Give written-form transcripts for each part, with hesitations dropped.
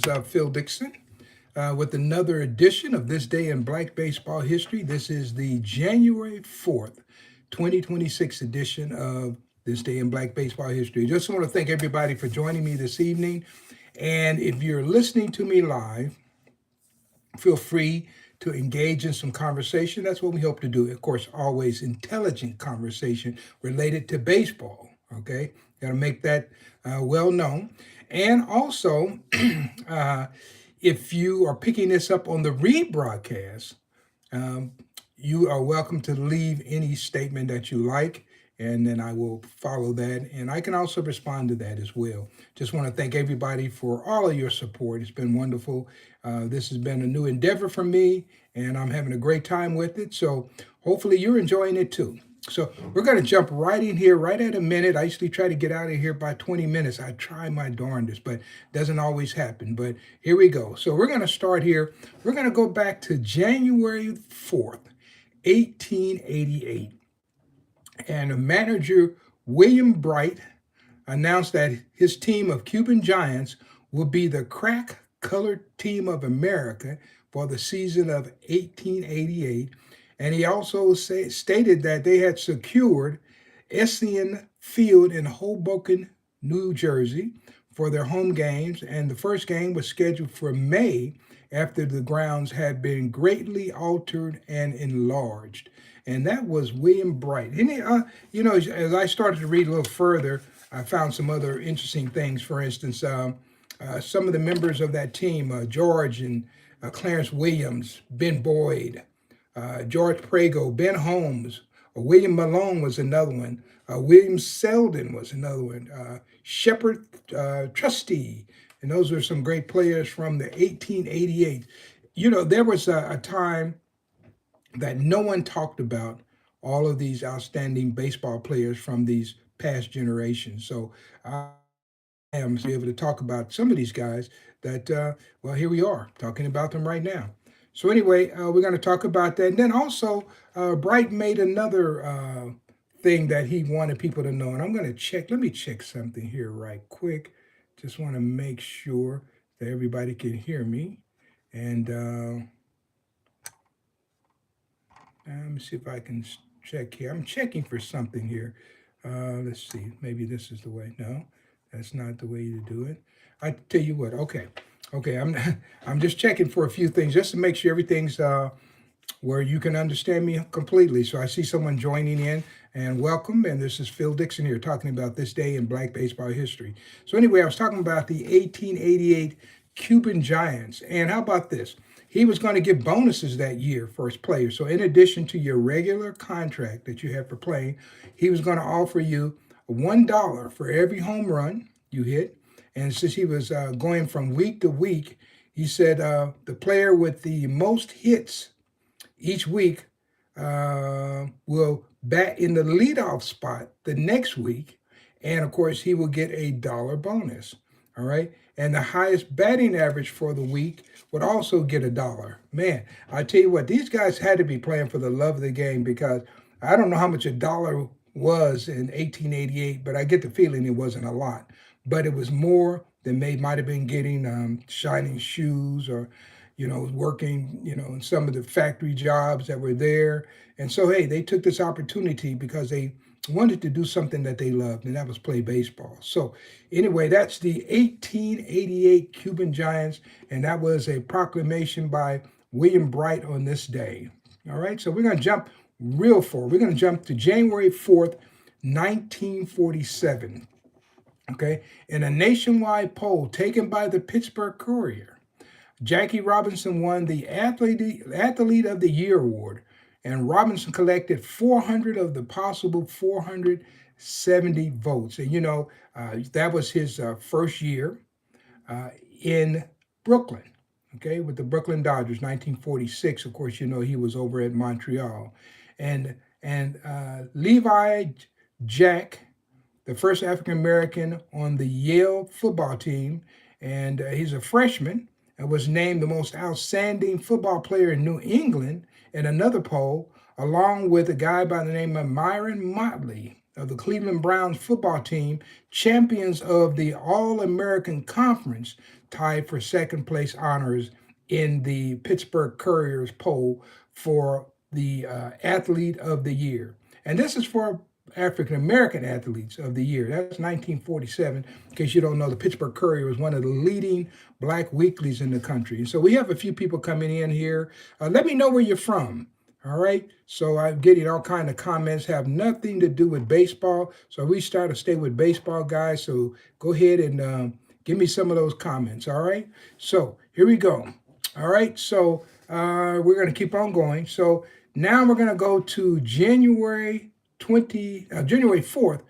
Phil Dixon with another edition of This Day in Black Baseball History. This is the January 4th, 2026 edition of This Day in Black Baseball History. Just want to thank everybody for joining me this evening. And if you're listening to me live, feel free to engage in some conversation. That's what we hope to do. Of course, always intelligent conversation related to baseball. Okay, got to make that well known. And also, if you are picking this up on the rebroadcast, um, you are welcome to leave any statement that you like, and then I will follow that. And I can also respond to that as well. Just want to thank everybody for all of your support. It's been wonderful. This has been a new endeavor for me, and I'm having a great time with it. So hopefully you're enjoying it too. So we're going to jump right in here, right at a minute. I usually try to get out of here by 20 minutes. I try my darndest, but it doesn't always happen. But here we go. So we're going to start here. We're going to go back to January 4th, 1888. And the manager, William Bright, announced that his team of Cuban Giants will be the crack colored team of America for the season of 1888. And he also stated that they had secured Essien Field in Hoboken, New Jersey for their home games. And the first game was scheduled for May after the grounds had been greatly altered and enlarged. And that was William Bright. And, as I started to read a little further, I found some other interesting things. For instance, some of the members of that team, George and Clarence Williams, Ben Boyd, George Prago, Ben Holmes, William Malone was another one. William Selden was another one. Shepard Trustee. And those were some great players from the 1888. There was a time that no one talked about all of these outstanding baseball players from these past generations. So I am able to talk about some of these guys that, here we are talking about them right now. So anyway, we're going to talk about that. And then also, Bright made another thing that he wanted people to know. And I'm going to check. Let me check something here right quick. Just want to make sure that everybody can hear me. And let me see if I can check here. I'm checking for something here. Let's see. Maybe this is the way. No, that's not the way to do it. I tell you what. Okay. I'm just checking for a few things just to make sure everything's where you can understand me completely. So I see someone joining in, and welcome. And this is Phil Dixon here talking about this day in Black baseball history. So anyway, I was talking about the 1888 Cuban Giants. And how about this? He was going to give bonuses that year for his players. So in addition to your regular contract that you have for playing, he was going to offer you $1 for every home run you hit. And since he was going from week to week, he said the player with the most hits each week will bat in the leadoff spot the next week. And of course, he will get a dollar bonus. All right. And the highest batting average for the week would also get $1. Man, I tell you what, these guys had to be playing for the love of the game, because I don't know how much $1 was in 1888, but I get the feeling it wasn't a lot. But it was more than they might have been getting shining shoes or, working, in some of the factory jobs that were there. And so, hey, they took this opportunity because they wanted to do something that they loved, and that was play baseball. So anyway, that's the 1888 Cuban Giants, and that was a proclamation by William Bright on this day. All right, so we're going to jump real forward. We're going to jump to January 4th, 1947. Okay, in a nationwide poll taken by the Pittsburgh Courier, Jackie Robinson won the Athlete of the Year award, and Robinson collected 400 of the possible 470 votes. And that was his first year in Brooklyn, okay, with the Brooklyn Dodgers, 1946. Of course, he was over at Montreal. And Levi Jack, the first African-American on the Yale football team, and he's a freshman, and was named the most outstanding football player in New England in another poll, along with a guy by the name of Myron Motley, of the Cleveland Browns football team, champions of the All-American Conference, tied for second place honors in the Pittsburgh Courier's poll for the athlete of the year. And this is for African American athletes of the year. That's 1947. In case you don't know, the Pittsburgh Courier was one of the leading black weeklies in the country. So we have a few people coming in here. Let me know where you're from. All right. So I'm getting all kind of comments have nothing to do with baseball. So we start to stay with baseball, guys. So go ahead and give me some of those comments. All right. So here we go. All right. So we're going to keep on going. So now we're going to go to January 4th,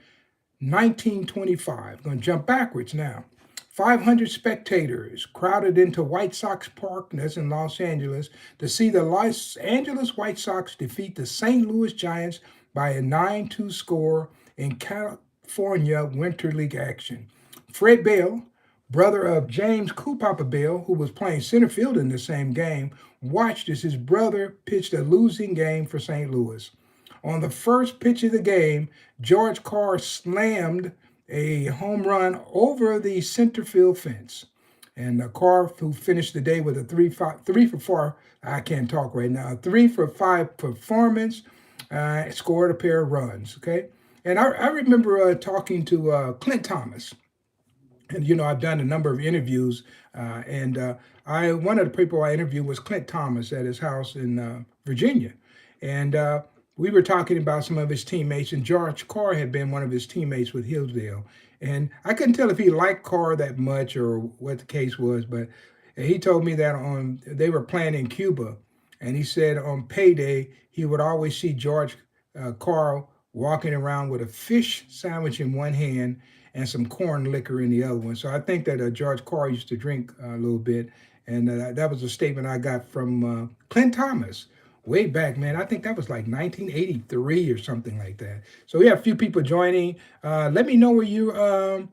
1925. I'm going to jump backwards now. 500 spectators crowded into White Sox Park, that's in Los Angeles, to see the Los Angeles White Sox defeat the St. Louis Giants by a 9-2 score in California Winter League action. Fred Bell, brother of James Papa Bell, who was playing center field in the same game, watched as his brother pitched a losing game for St. Louis. On the first pitch of the game, George Carr slammed a home run over the center field fence. And Carr, who finished the day with a 3 for 4, I can't talk right now, 3 for 5 performance, scored a pair of runs, okay? And I remember talking to Clint Thomas. And, you know, I've done a number of interviews, and one of the people I interviewed was Clint Thomas at his house in Virginia. And we were talking about some of his teammates, and George Carr had been one of his teammates with Hillsdale. And I couldn't tell if he liked Carr that much or what the case was, but he told me that they were playing in Cuba, and he said on payday, he would always see George Carr walking around with a fish sandwich in one hand and some corn liquor in the other one. So I think that George Carr used to drink a little bit, and that was a statement I got from Clint Thomas. Way back, man. I think that was like 1983 or something like that. So we have a few people joining. Let me know where you're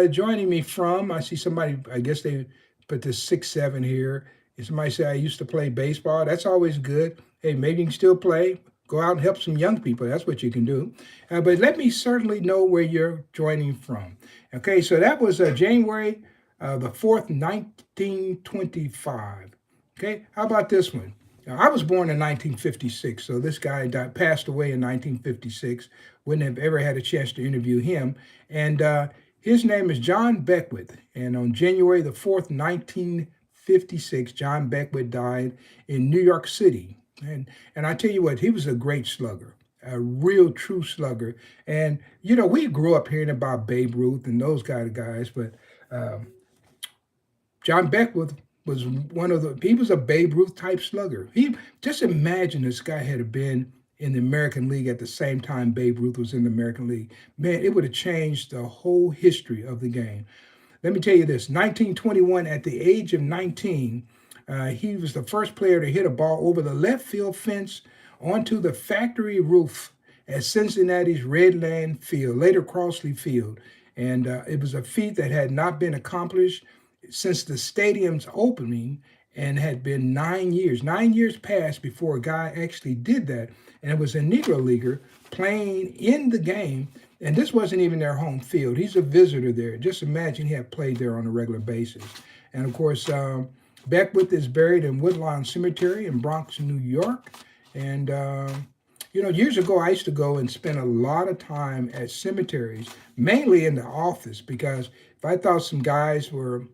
joining me from. I see somebody, I guess they put this 6-7 here. And somebody say, I used to play baseball. That's always good. Hey, maybe you can still play. Go out and help some young people. That's what you can do. But let me certainly know where you're joining from. Okay, so that was January the 4th, 1925. Okay, how about this one? Now, I was born in 1956, so this guy passed away in 1956. Wouldn't have ever had a chance to interview him. And his name is John Beckwith. And on January the 4th, 1956, John Beckwith died in New York City. And I tell you what, he was a great slugger, a real true slugger. And, you know, we grew up hearing about Babe Ruth and those kind of guys, but John Beckwith was he was a Babe Ruth type slugger. Just imagine this guy had been in the American League at the same time Babe Ruth was in the American League. Man, it would have changed the whole history of the game. Let me tell you this, 1921, at the age of 19, he was the first player to hit a ball over the left field fence onto the factory roof at Cincinnati's Redland Field, later Crossley Field. And it was a feat that had not been accomplished since the stadium's opening, and had been 9 years. 9 years passed before a guy actually did that. And it was a Negro leaguer playing in the game. And this wasn't even their home field. He's a visitor there. Just imagine he had played there on a regular basis. And of course, Beckwith is buried in Woodlawn Cemetery in Bronx, New York. And, you know, years ago, I used to go and spend a lot of time at cemeteries, mainly in the office, because if I thought some guys were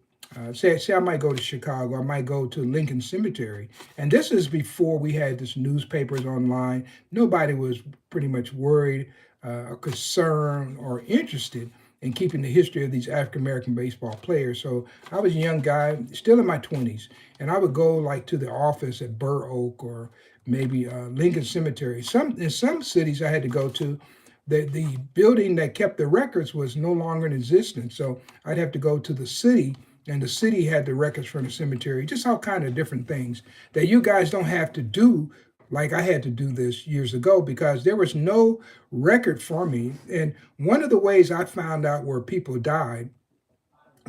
say I might go to Chicago, I might go to Lincoln Cemetery. And this is before we had this newspapers online. Nobody was pretty much worried or concerned or interested in keeping the history of these African-American baseball players. So I was a young guy, still in my 20s, and I would go like to the office at Burr Oak or maybe Lincoln Cemetery. In some cities I had to go to, the building that kept the records was no longer in existence. So I'd have to go to the city, and the city had the records from the cemetery, just all kind of different things that you guys don't have to do like I had to do this years ago, because there was no record for me. And one of the ways I found out where people died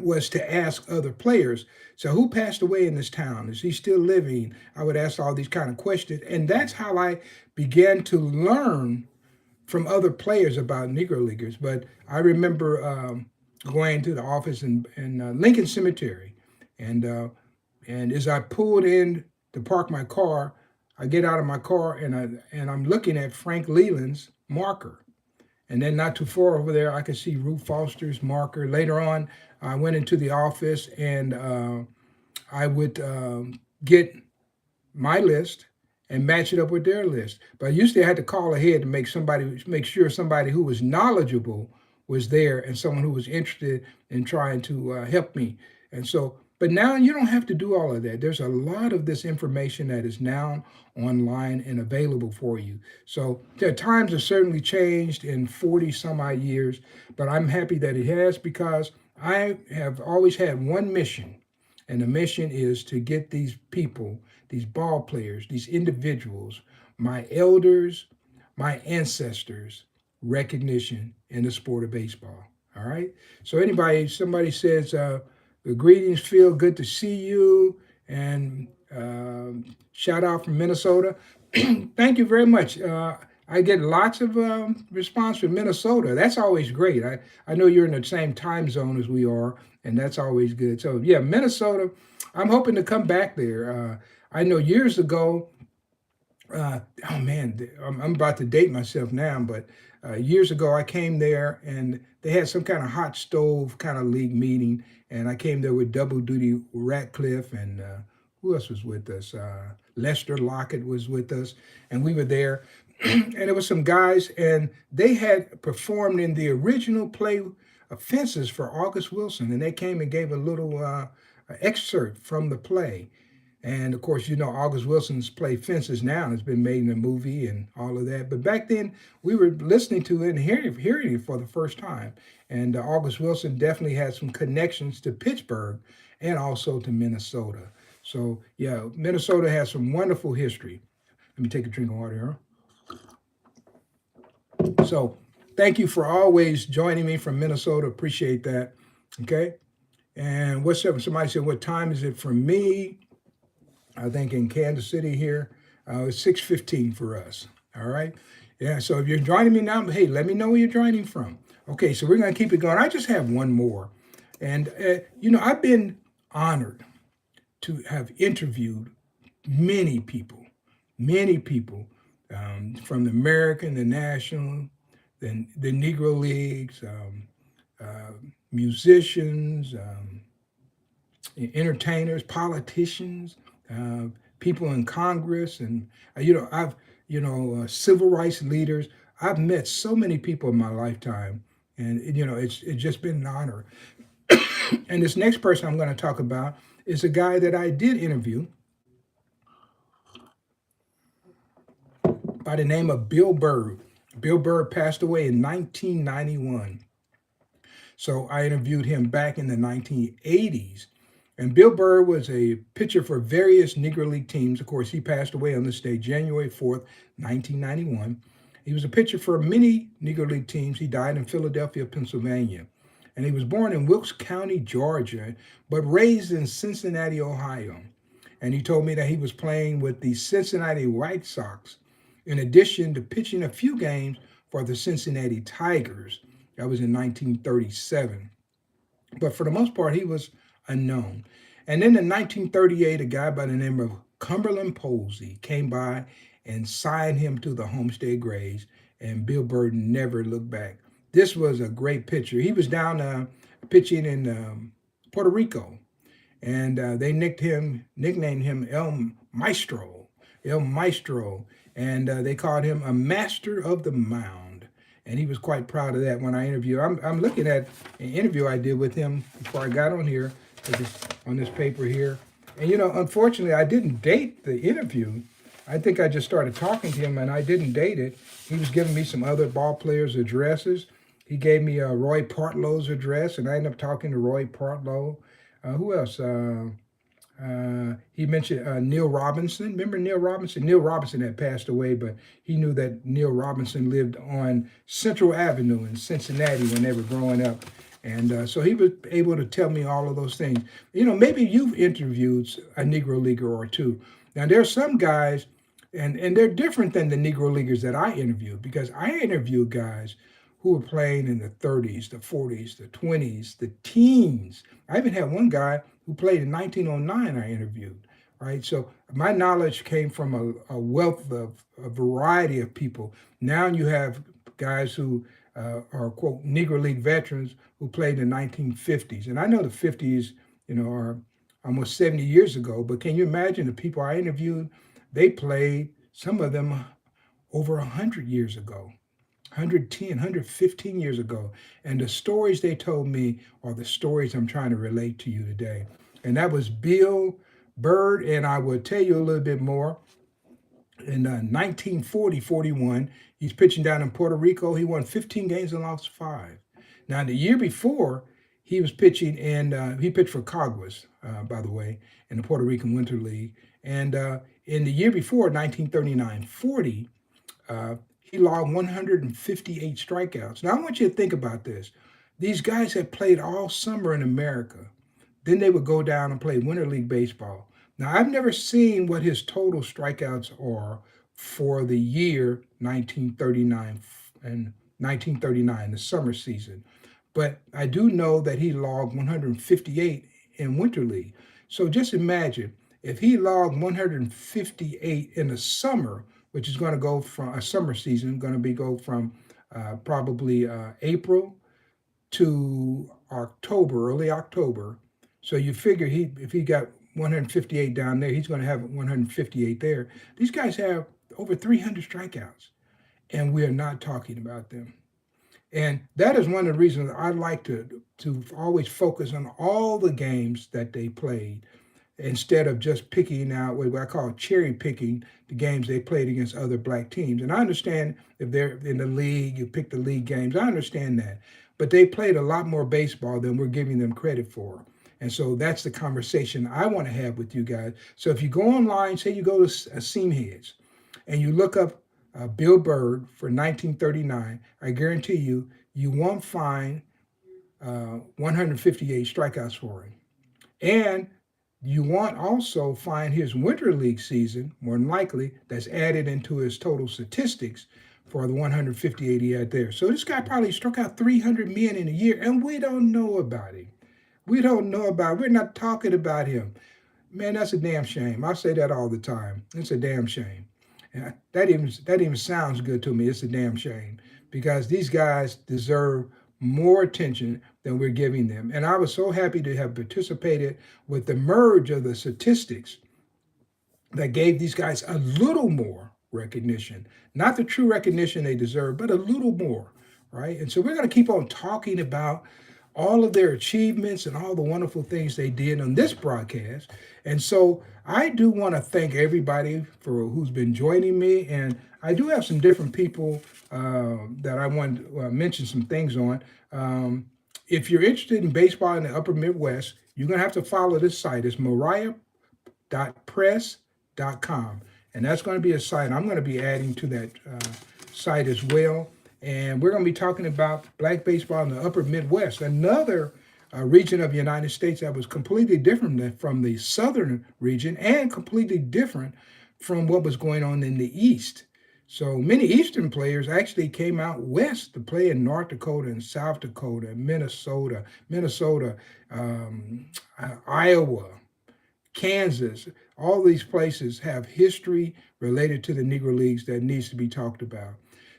was to ask other players. So who passed away in this town? Is he still living? I would ask all these kind of questions. And that's how I began to learn from other players about Negro Leaguers. But I remember going to the office in Lincoln Cemetery, and as I pulled in to park my car, I get out of my car I'm looking at Frank Leland's marker. And then not too far over there, I could see Ruth Foster's marker. Later on, I went into the office and I would get my list and match it up with their list. But usually I had to call ahead to make sure somebody who was knowledgeable was there and someone who was interested in trying to help me. And so, but now you don't have to do all of that. There's a lot of this information that is now online and available for you. So the times have certainly changed in 40 some odd years, but I'm happy that it has, because I have always had one mission. And the mission is to get these people, these ball players, these individuals, my elders, my ancestors, recognition in the sport of baseball. All right. So somebody says, greetings, Phil, good to see you. And shout out from Minnesota. Thank you very much. I get lots of response from Minnesota. That's always great. I know you're in the same time zone as we are, and that's always good. So yeah, Minnesota, I'm hoping to come back there. I know years ago, oh man, I'm about to date myself now, but years ago I came there and they had some kind of hot stove kind of league meeting, and I came there with Double Duty Ratcliffe and who else was with us? Lester Lockett was with us, and we were there. And there was some guys, and they had performed in the original play of Fences for August Wilson, and they came and gave a little excerpt from the play. And of course, you know, August Wilson's play Fences now has been made in a movie and all of that. But back then, we were listening to it and hearing it for the first time. And August Wilson definitely had some connections to Pittsburgh and also to Minnesota. So yeah, Minnesota has some wonderful history. Let me take a drink of water here. So thank you for always joining me from Minnesota. Appreciate that. Okay. And what's up? Somebody said, what time is it for me? I think in Kansas City here, it's 6:15 for us. All right. Yeah. So if you're joining me now, hey, let me know where you're joining from. Okay. So we're going to keep it going. I just have one more. And, I've been honored to have interviewed many people from the American, the National, the Negro Leagues, musicians, entertainers, politicians, people in Congress, and civil rights leaders. I've met so many people in my lifetime, and it's just been an honor. And this next person I'm going to talk about is a guy that I did interview by the name of Bill Byrd. Bill Byrd passed away in 1991. So I interviewed him back in the 1980s. And Bill Byrd was a pitcher for various Negro League teams. Of course, he passed away on this day, January 4th, 1991. He was a pitcher for many Negro League teams. He died in Philadelphia, Pennsylvania. And he was born in Wilkes County, Georgia, but raised in Cincinnati, Ohio. And he told me that he was playing with the Cincinnati White Sox, in addition to pitching a few games for the Cincinnati Tigers. That was in 1937. But for the most part, he was unknown. And then in 1938, a guy by the name of Cumberland Posey came by and signed him to the Homestead Grays, and Bill Byrd never looked back. This was a great pitcher. He was down pitching in Puerto Rico, and they nicknamed him El Maestro, and they called him a master of the mound. And he was quite proud of that when I interviewed. I'm looking at an interview I did with him before I got on here, on this paper here. And, unfortunately, I didn't date the interview. I think I just started talking to him, and I didn't date it. He was giving me some other ball players' addresses. He gave me Roy Partlow's address, and I ended up talking to Roy Partlow. Who else? He mentioned Neil Robinson. Remember Neil Robinson? Neil Robinson had passed away, but he knew that Neil Robinson lived on Central Avenue in Cincinnati when they were growing up. And so he was able to tell me all of those things. Maybe you've interviewed a Negro Leaguer or two. Now, there are some guys And they're different than the Negro Leaguers that I interviewed, because I interviewed guys who were playing in the 30s, the 40s, the 20s, the teens. I even had one guy who played in 1909 I interviewed, right? So my knowledge came from a wealth of a variety of people. Now you have guys who are, quote, Negro League veterans who played in the 1950s. And I know the 50s, are almost 70 years ago, but can you imagine the people I interviewed? They played, some of them, over 100 years ago, 110, 115 years ago. And the stories they told me are the stories I'm trying to relate to you today. And that was Bill Bird, and I will tell you a little bit more. In 1940-41, he's pitching down in Puerto Rico. He won 15 games and lost 5. Now, the year before, he was pitching, and he pitched for Caguas, by the way, in the Puerto Rican Winter League. And in the year before, 1939-40, he logged 158 strikeouts. Now, I want you to think about this. These guys had played all summer in America. Then they would go down and play Winter League baseball. Now, I've never seen what his total strikeouts are for the year 1939 and 1939, the summer season. But I do know that he logged 158 in Winter League. So just imagine if he logged 158 in the summer, which is going to go from a summer season, going to be go from probably April to October, early October. So you figure if he got 158 down there, he's going to have 158 there. These guys have over 300 strikeouts, and we are not talking about them. And that is one of the reasons I like to always focus on all the games that they played, instead of just picking out what I call cherry picking the games they played against other black teams. And I understand if they're in the league, you pick the league games. I understand that. But they played a lot more baseball than we're giving them credit for. And so that's the conversation I want to have with you guys. So if you go online, say you go to Seam Heads, and you look up Bill Bird for 1939, I guarantee you, you won't find 158 strikeouts for him. And you won't also find his Winter League season, more than likely, that's added into his total statistics for the 158 he had there. So this guy probably struck out 300 men in a year, and we don't know about him. We don't know about, we're not talking about him. Man, that's a damn shame. I say that all the time. It's a damn shame. And that even sounds good to me. It's a damn shame, because these guys deserve more attention than we're giving them. And I was so happy to have participated with the merge of the statistics that gave these guys a little more recognition. Not the true recognition they deserve, but a little more, right? And so we're going to keep on talking about all of their achievements and all the wonderful things they did on this broadcast. And so I do want to thank everybody for who's been joining me. And I do have some different people that I want to mention some things on. If you're interested in baseball in the upper Midwest, you're going to have to follow this site. It's moriah.press.com. And that's going to be a site I'm going to be adding to that site as well. And we're going to be talking about black baseball in the upper Midwest, another region of the United States that was completely different from the southern region, and completely different from what was going on in the East. So many Eastern players actually came out west to play in North Dakota and South Dakota, Minnesota, Iowa, Kansas. All these places have history related to the Negro Leagues that needs to be talked about.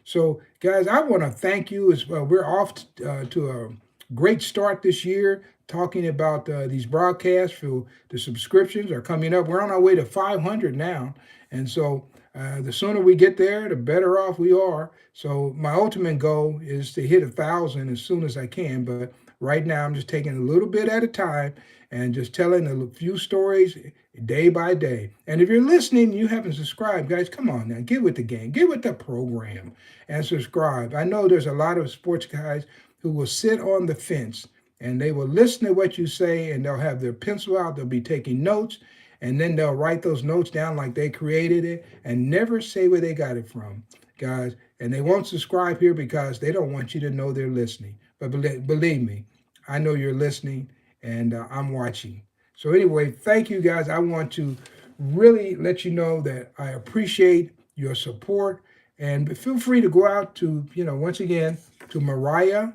So, guys, I want to thank you as well. We're off to a great start this year, talking about these broadcasts. For the subscriptions are coming up. We're on our way to 500 now. And so the sooner we get there, the better off we are. So my ultimate goal is to hit 1,000 as soon as I can. But right now, I'm just taking a little bit at a time and just telling a few stories day by day. And if you're listening, you haven't subscribed, guys, come on now, get with the game, get with the program and subscribe. I know there's a lot of sports guys who will sit on the fence and they will listen to what you say, and they'll have their pencil out, they'll be taking notes, and then they'll write those notes down like they created it and never say where they got it from, guys. And they won't subscribe here because they don't want you to know they're listening. But believe me, I know you're listening, and I'm watching. So anyway, thank you, guys. I want to really let you know that I appreciate your support. And feel free to go out to, once again, to Mariah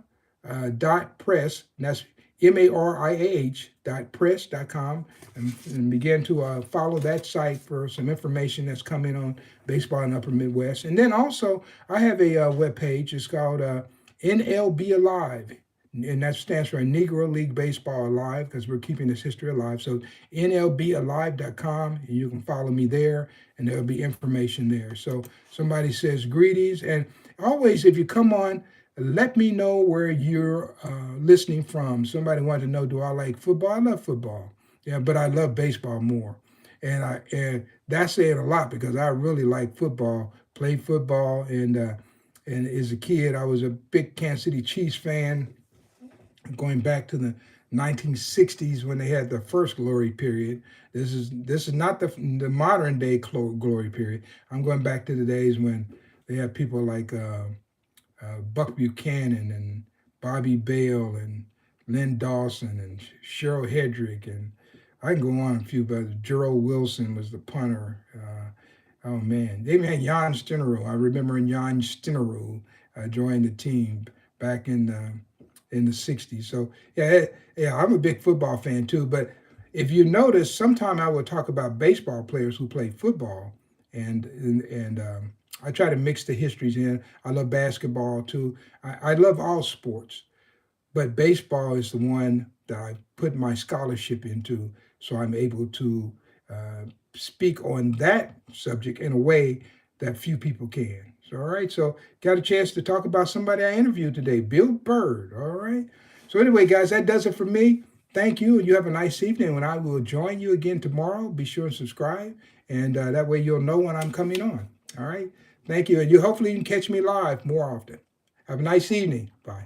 dot press, and that's MARIAH dot press.com, and begin to follow that site for some information that's coming on baseball in Upper Midwest. And then also, I have a web page. It's called NLB Alive, and that stands for Negro League Baseball Alive, because we're keeping this history alive. So nlbalive.com, and you can follow me there, and there'll be information there. So somebody says greetings, and always, if you come on, let me know where you're listening from. Somebody wanted to know, do I like football? I love football, yeah, but I love baseball more. And that's saying a lot, because I really like football, played football, and as a kid, I was a big Kansas City Chiefs fan, going back to the 1960s when they had the first glory period. This is not the modern day glory period. I'm going back to the days when they had people like Buck Buchanan and Bobby Bale and Lynn Dawson and Cheryl Hedrick, and I can go on a few, but Gerald Wilson was the punter. Oh man, they even had Jan Stenerud. I remember Jan Stenerud joined the team back in the 60s. So yeah, I'm a big football fan too. But if you notice, sometime I would talk about baseball players who play football, and I try to mix the histories in. I love basketball too. I love all sports, but baseball is the one that I put my scholarship into, so I'm able to speak on that subject in a way that few people can. So, all right, so got a chance to talk about somebody I interviewed today, Bill Bird. All right. So anyway, guys, that does it for me. Thank you, and you have a nice evening. When I will join you again tomorrow, be sure and subscribe, and that way you'll know when I'm coming on. All right. Thank you, and you hopefully you can catch me live more often. Have a nice evening. Bye.